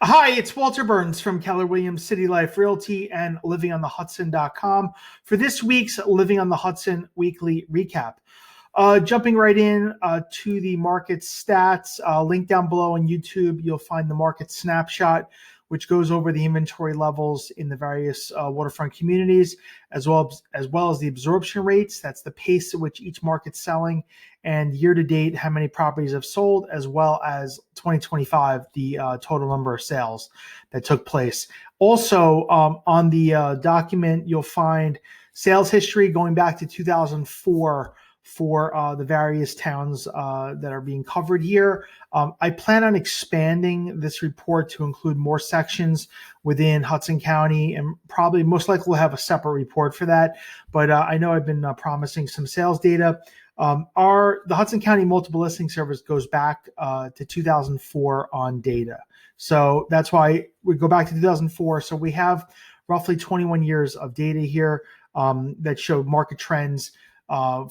Hi, it's Walter Burns from Keller Williams City Life Realty and livingonthehudson.com for this week's Living on the Hudson weekly recap. Jumping right in to the market stats, link down below on YouTube, you'll find the market snapshot, which goes over the inventory levels in the various waterfront communities, as well as the absorption rates. That's the pace at which each market's selling, and year to date, how many properties have sold, as well as 2025, the total number of sales that took place. Also, on the document, you'll find sales history going back to 2004 for the various towns that are being covered here. I plan on expanding this report to include more sections within Hudson County, and probably most likely we'll have a separate report for that. But I know I've been promising some sales data. The Hudson County Multiple Listing Service goes back to 2004 on data. So that's why we go back to 2004. So we have roughly 21 years of data here that show market trends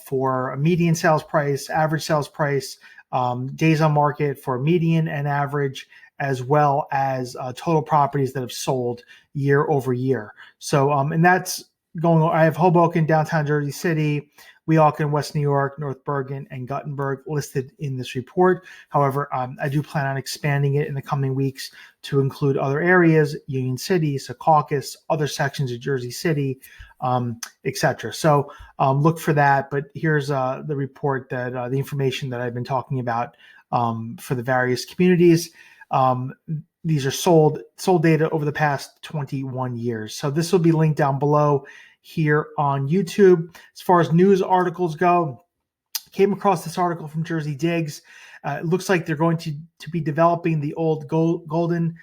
for a median sales price, average sales price, days on market for median and average, as well as total properties that have sold year over year. So, and that's going on. I have Hoboken, downtown Jersey City, Weehawken, West New York, North Bergen, and Guttenberg listed in this report. However, I do plan on expanding it in the coming weeks to include other areas, Union City, Secaucus, other sections of Jersey City, etc. So look for that. But here's the report that the information that I've been talking about for the various communities. These are sold data over the past 21 years. So this will be linked down below here on YouTube. As far as news articles go, came across this article from Jersey Digs. It looks like they're going to be developing the old Golden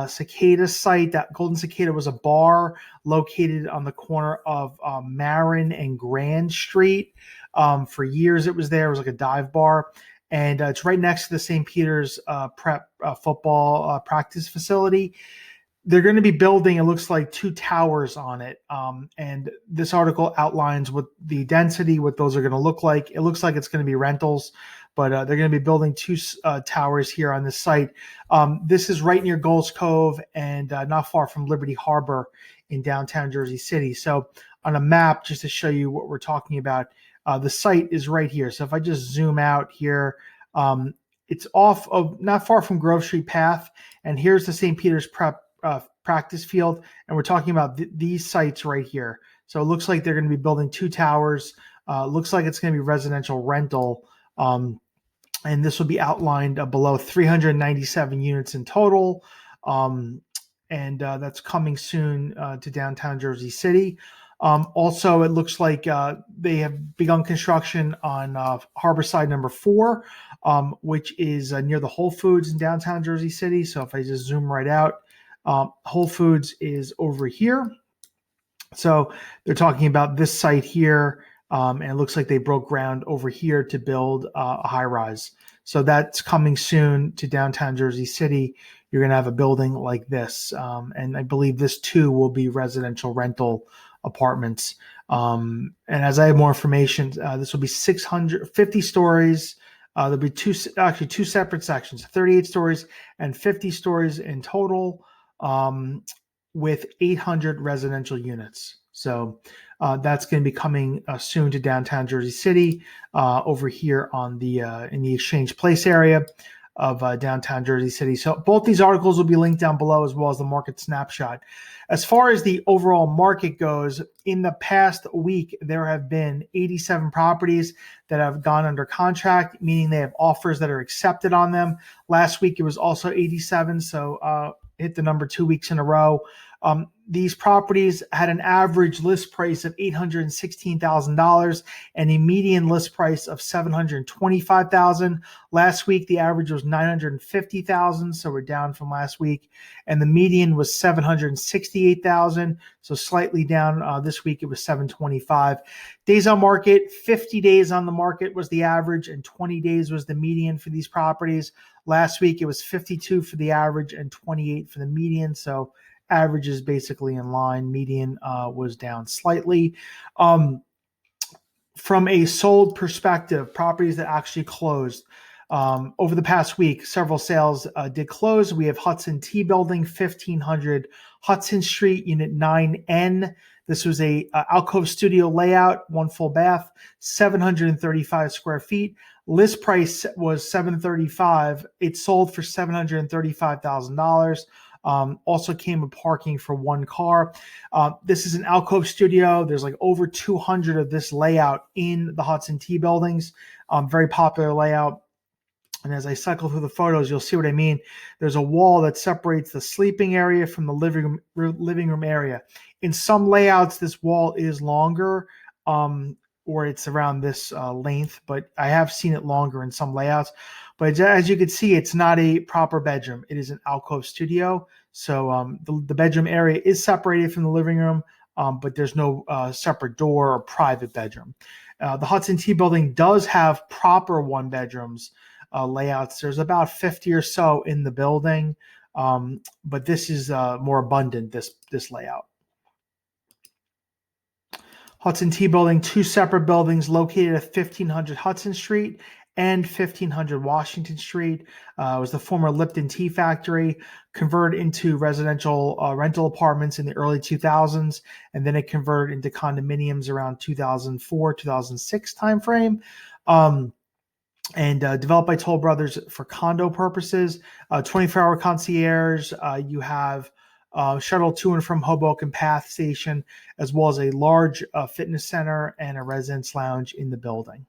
Cicada site. That Golden Cicada was a bar located on the corner of Marin and Grand Street. For years it was there. It was like a dive bar. And it's right next to the St. Peter's prep football practice facility. They're going to be building, it looks like, 2 towers on it. And this article outlines what the density, what those are going to look like. It looks like it's going to be rentals, but they're going to be building 2 towers here on this site. This is right near Gulls Cove and not far from Liberty Harbor in downtown Jersey City. So on a map, just to show you what we're talking about, the site is right here. So if I just zoom out here, it's off of not far from Grove Street Path, and here's the St. Peter's Prep practice field, and we're talking about these sites right here. So it looks like they're going to be building 2 towers. Looks like it's going to be residential rental, and this will be outlined below. 397 units in total, and that's coming soon to downtown Jersey City. Also, it looks like they have begun construction on Harborside number 4, which is near the Whole Foods in downtown Jersey City. So if I just zoom right out, Whole Foods is over here. So they're talking about this site here, and it looks like they broke ground over here to build a high rise. So that's coming soon to downtown Jersey City. You're going to have a building like this, and I believe this too will be residential rental apartments. And as I have more information, this will be 650 stories. There'll be two separate sections, 38 stories and 50 stories in total, with 800 residential units. So that's going to be coming soon to downtown Jersey City, over here on the in the Exchange Place area of downtown Jersey City. So both these articles will be linked down below, as well as the market snapshot. As far as the overall market goes, in the past week, there have been 87 properties that have gone under contract, meaning they have offers that are accepted on them. Last week, it was also 87, so hit the number 2 weeks in a row. These properties had an average list price of $816,000 and a median list price of $725,000. Last week, the average was $950,000, so we're down from last week, and the median was $768,000, so slightly down. This week, it was $725,000. Days on market, 50 days on the market was the average, and 20 days was the median for these properties. Last week, it was 52 for the average and 28 for the median, so average is basically in line. Median was down slightly. From a sold perspective, properties that actually closed, Over the past week, several sales did close. We have Hudson T Building, 1500 Hudson Street, Unit 9N. This was a alcove studio layout, one full bath, 735 square feet. List price was $735,000. It sold for $735,000. Also came with parking for one car. This is an alcove studio. There's like over 200 of this layout in the Hudson T buildings. Very popular layout. And as I cycle through the photos, you'll see what I mean. There's a wall that separates the sleeping area from the living room area. In some layouts, this wall is longer, or it's around this length, but I have seen it longer in some layouts. But as you can see, it's not a proper bedroom. It is an alcove studio. So the bedroom area is separated from the living room, but there's no separate door or private bedroom. The Hudson T building does have proper one bedrooms layouts. There's about 50 or so in the building, but this is more abundant, this layout. Hudson T building, two separate buildings located at 1500 Hudson Street and 1500 Washington Street. It was the former Lipton Tea Factory, converted into residential rental apartments in the early 2000s, and then it converted into condominiums around 2004, 2006 timeframe. And developed by Toll Brothers for condo purposes. 24-hour concierge. You have shuttle to and from Hoboken Path Station, as well as a large fitness center and a residence lounge in the building.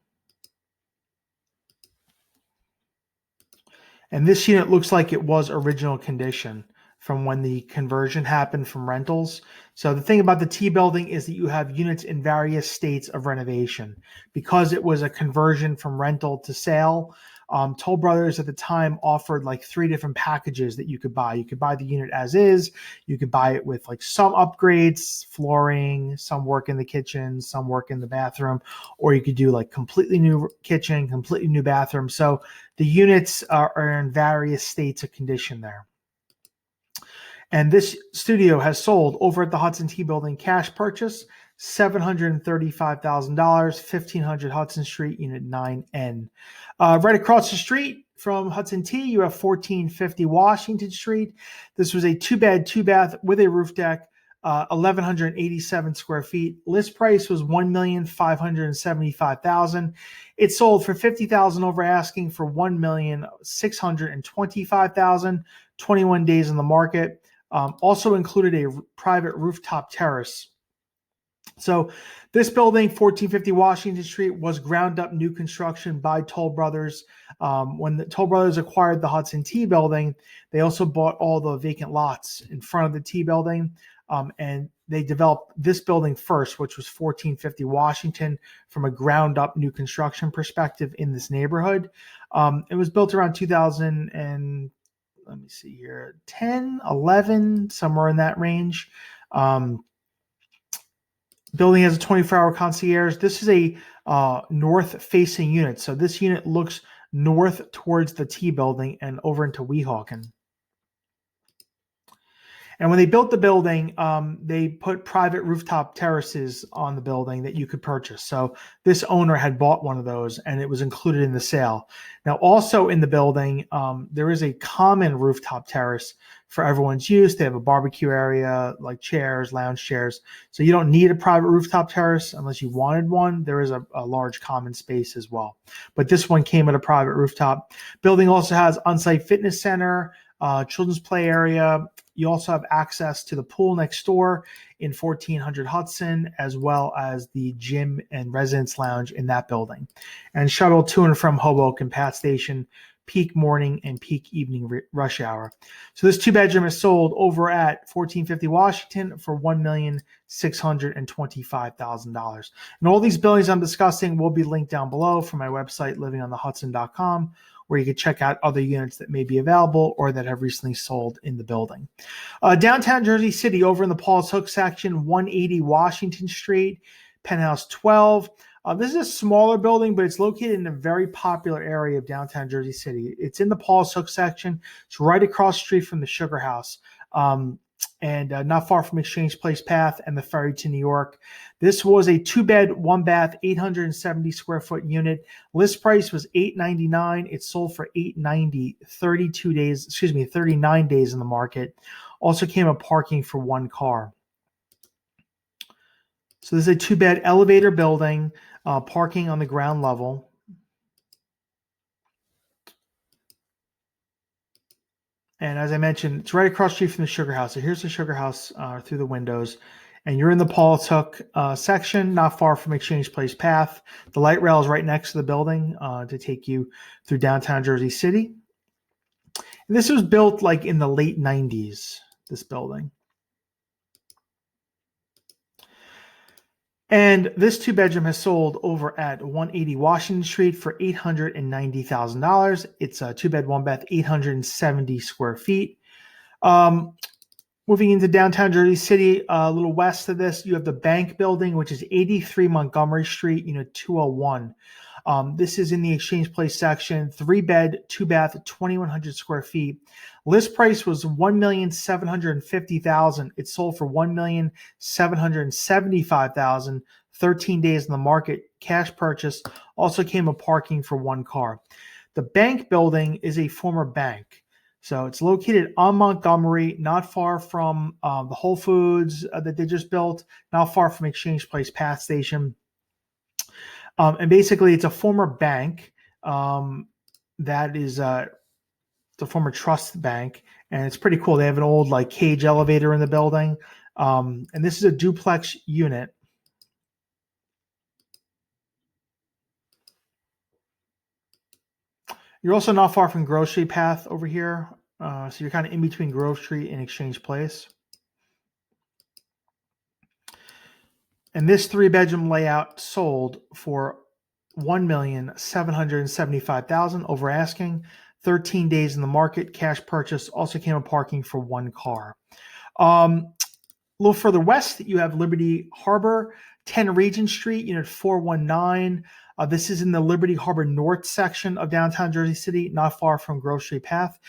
And this unit looks like it was original condition from when the conversion happened from rentals. So the thing about the T building is that you have units in various states of renovation. Because it was a conversion from rental to sale, Toll Brothers at the time offered like 3 different packages that you could buy. You could buy the unit as is. You could buy it with like some upgrades, flooring, some work in the kitchen, some work in the bathroom, or you could do like completely new kitchen, completely new bathroom. So the units are in various states of condition there. And this studio has sold over at the Hudson T building, cash purchase, $735,000, 1500 Hudson Street, Unit 9N. Right across the street from Hudson T, you have 1450 Washington Street. This was a 2-bed, 2-bath with a roof deck, 1,187 square feet. List price was $1,575,000. It sold for $50,000 over asking for $1,625,000. 21 days in the market. Also included a private rooftop terrace. So this building, 1450 Washington Street, was ground up new construction by Toll Brothers. When the Toll Brothers acquired the Hudson T building, they also bought all the vacant lots in front of the T building. And they developed this building first, which was 1450 Washington, from a ground up new construction perspective in this neighborhood. It was built around 2000 and let me see here, 10, 11, somewhere in that range. Building has a 24-hour concierge. This is a north-facing unit. So this unit looks north towards the T building and over into Weehawken. And when they built the building, they put private rooftop terraces on the building that you could purchase. So this owner had bought one of those, and it was included in the sale. Now, also in the building, there is a common rooftop terrace for everyone's use. They have a barbecue area, like chairs, lounge chairs. So you don't need a private rooftop terrace unless you wanted one. There is a large common space as well. But this one came with a private rooftop. Building also has on-site fitness center, children's play area. You also have access to the pool next door in 1400 Hudson, as well as the gym and residence lounge in that building. And shuttle to and from Hoboken Path Station, peak morning and peak evening rush hour. So this 2-bedroom is sold over at 1450 Washington for $1,625,000. And all these buildings I'm discussing will be linked down below from my website, livingonthehudson.com, where you can check out other units that may be available or that have recently sold in the building. Downtown Jersey City, over in the Paul's Hook section, 180 Washington Street, penthouse 12. This is a smaller building, but it's located in a very popular area of downtown Jersey City. It's in the Paul's Hook section. It's right across the street from the Sugar House. and not far from Exchange Place Path and the ferry to New York. This was a 2-bed, 1-bath, 870 square foot unit. List price was $899. It sold for $890. 39 days in the market. Also came with parking for 1 car. So this is a 2-bed elevator building, parking on the ground level. And as I mentioned, it's right across the street from the Sugar House. So here's the Sugar House through the windows. And you're in the Paul's Hook section, not far from Exchange Place Path. The light rail is right next to the building to take you through downtown Jersey City. And this was built like in the late 90s, this building. And this 2-bedroom has sold over at 180 Washington Street for $890,000. It's a 2-bed, 1-bath, 870 square feet. Moving into downtown Jersey City, a little west of this, you have the Bank Building, which is 83 Montgomery Street, Unit 201. This is in the Exchange Place section, 3-bed, 2-bath, 2,100 square feet. List price was $1,750,000. It sold for $1,775,000. 13 days in the market. Cash purchase. Also came with parking for 1 car. The Bank Building is a former bank. So it's located on Montgomery, not far from the Whole Foods that they just built, not far from Exchange Place Path Station. And basically, it's a former bank that is the former trust bank, and it's pretty cool. They have an old like cage elevator in the building, and this is a duplex unit. You're also not far from Grove Street Path over here, so you're kind of in between Grove Street and Exchange Place. And this 3-bedroom layout sold for $1,775,000 over asking. 13 days in the market. Cash purchase. Also came with parking for 1 car. A little further west, you have Liberty Harbor, 10 Regent Street, Unit 419. This is in the Liberty Harbor North section of downtown Jersey City, not far from Grove Street Path.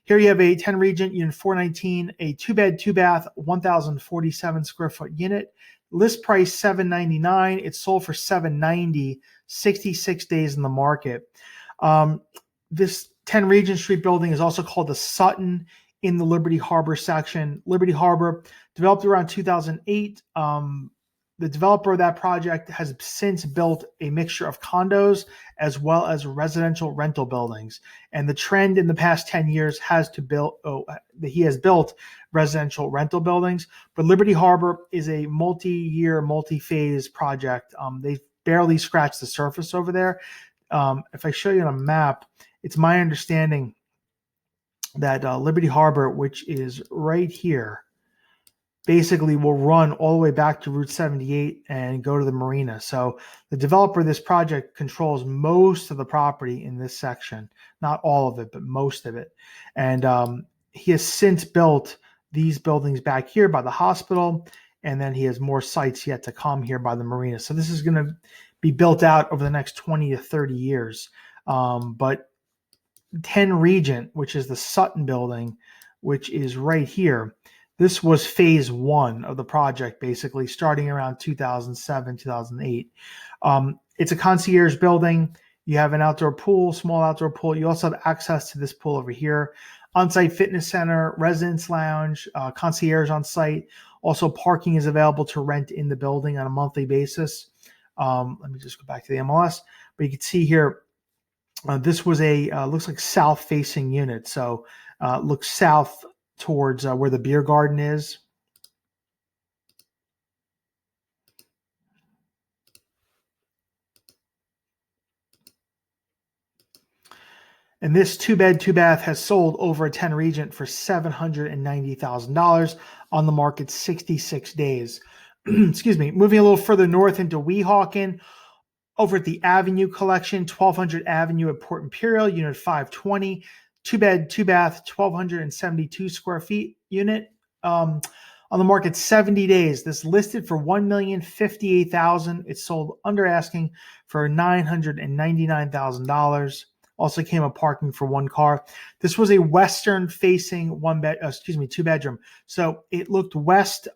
Here you have a 10 Regent, Unit 419, a 2-bed, 2-bath, 1,047 square foot unit. List price $799. It sold for $790. 66 days in the market. This 10 Regent Street building is also called the Sutton in the Liberty Harbor section. Liberty Harbor, developed around 2008. The developer of that project has since built a mixture of condos as well as residential rental buildings. And the trend in the past 10 years has he has built residential rental buildings. But Liberty Harbor is a multi-year, multi-phase project. They've barely scratched the surface over there. If I show you on a map, it's my understanding that Liberty Harbor, which is right here, basically will run all the way back to Route 78 and go to the marina. So the developer of this project controls most of the property in this section, not all of it, but most of it. And he has since built these buildings back here by the hospital, and then he has more sites yet to come here by the marina. So this is going to be built out over the next 20 to 30 years. But 10 Regent, which is the Sutton building, which is right here, this was phase 1 of the project, basically starting around 2007, 2008. It's a concierge building. You have an outdoor pool, small outdoor pool. You also have access to this pool over here. On-site fitness center, residence lounge, concierge on site. Also, parking is available to rent in the building on a monthly basis. Let me just go back to the MLS. But you can see here, this was a looks like south-facing unit. So looks south towards where the beer garden is. And this 2-bed, 2-bath has sold over at 10 Regent for $790,000 on the market 66 days. Excuse me. Moving a little further north into Weehawken, over at the Avenue Collection, 1200 Avenue at Port Imperial, Unit 520, 2-bed, 2-bath, 1,272 square feet unit. On the market 70 days. This listed for $1,058,000. It's sold under asking for $999,000. Also came with parking for one car. This was a western-facing two-bedroom. So it looked west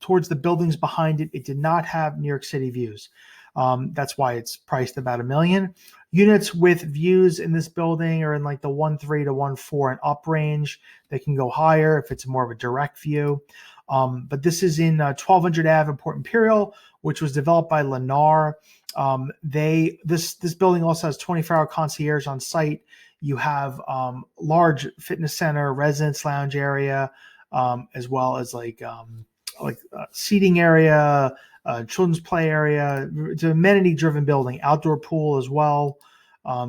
towards the buildings behind it. It did not have New York City views. That's why it's priced about $1 million. Units with views in this building are in like the 1.3 to 1.4 and up range. They can go higher if it's more of a direct view. But this is in 1200 Ave in Port Imperial, which was developed by Lennar. This building also has 24-hour concierge on site. You have large fitness center, residence lounge area, as well as like seating area, children's play area. It's an amenity-driven building, outdoor pool as well.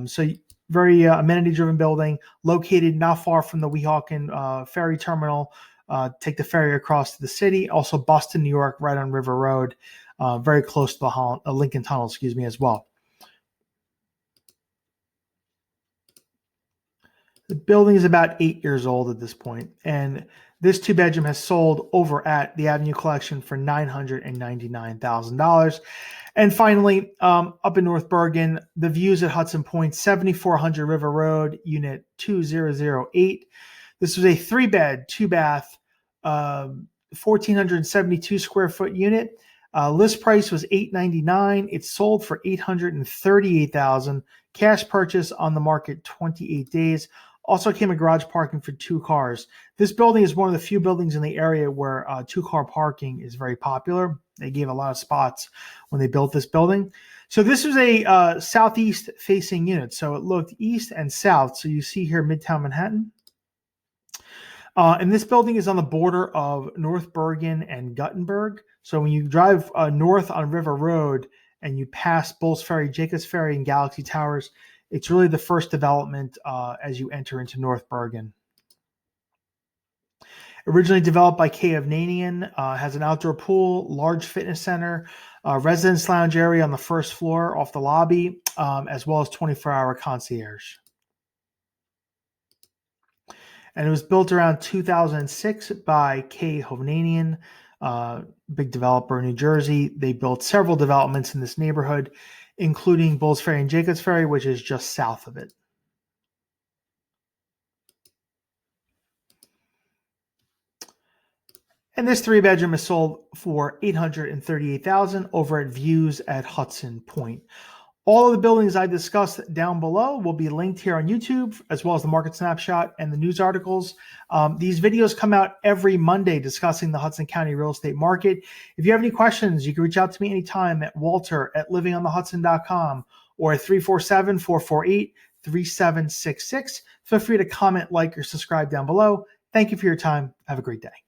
So very amenity-driven building, located not far from the Weehawken ferry terminal. Take the ferry across to the city. Also, Boston, New York, right on River Road, very close to the Lincoln Tunnel, as well. The building is about 8 years old at this point, and this two-bedroom has sold over at the Avenue Collection for $999,000. And finally, up in North Bergen, the views at Hudson Point, 7400 River Road, Unit 2008. This was a 3-bed, 2-bath, 1,472 square foot unit. List price was $899. It sold for $838,000. Cash purchase on the market 28 days. Also came with garage parking for 2 cars. This building is one of the few buildings in the area where 2-car parking is very popular. They gave a lot of spots when they built this building. So this was a southeast facing unit. So it looked east and south. So you see here Midtown Manhattan. And this building is on the border of North Bergen and Guttenberg. So when you drive north on River Road and you pass Bulls Ferry, Jacobs Ferry, and Galaxy Towers, it's really the first development as you enter into North Bergen. Originally developed by K. Hovnanian, has an outdoor pool, large fitness center, residence lounge area on the first floor off the lobby, as well as 24-hour concierge. And it was built around 2006 by K. Hovnanian, big developer in New Jersey. They built several developments in this neighborhood, including Bulls Ferry and Jacobs Ferry, which is just south of it. And this 3-bedroom is sold for $838,000 over at Views at Hudson Point. All of the buildings I discussed down below will be linked here on YouTube, as well as the market snapshot and the news articles. These videos come out every Monday discussing the Hudson County real estate market. If you have any questions, you can reach out to me anytime at walter@livingonthehudson.com or at 347-448-3766. Feel free to comment, like, or subscribe down below. Thank you for your time. Have a great day.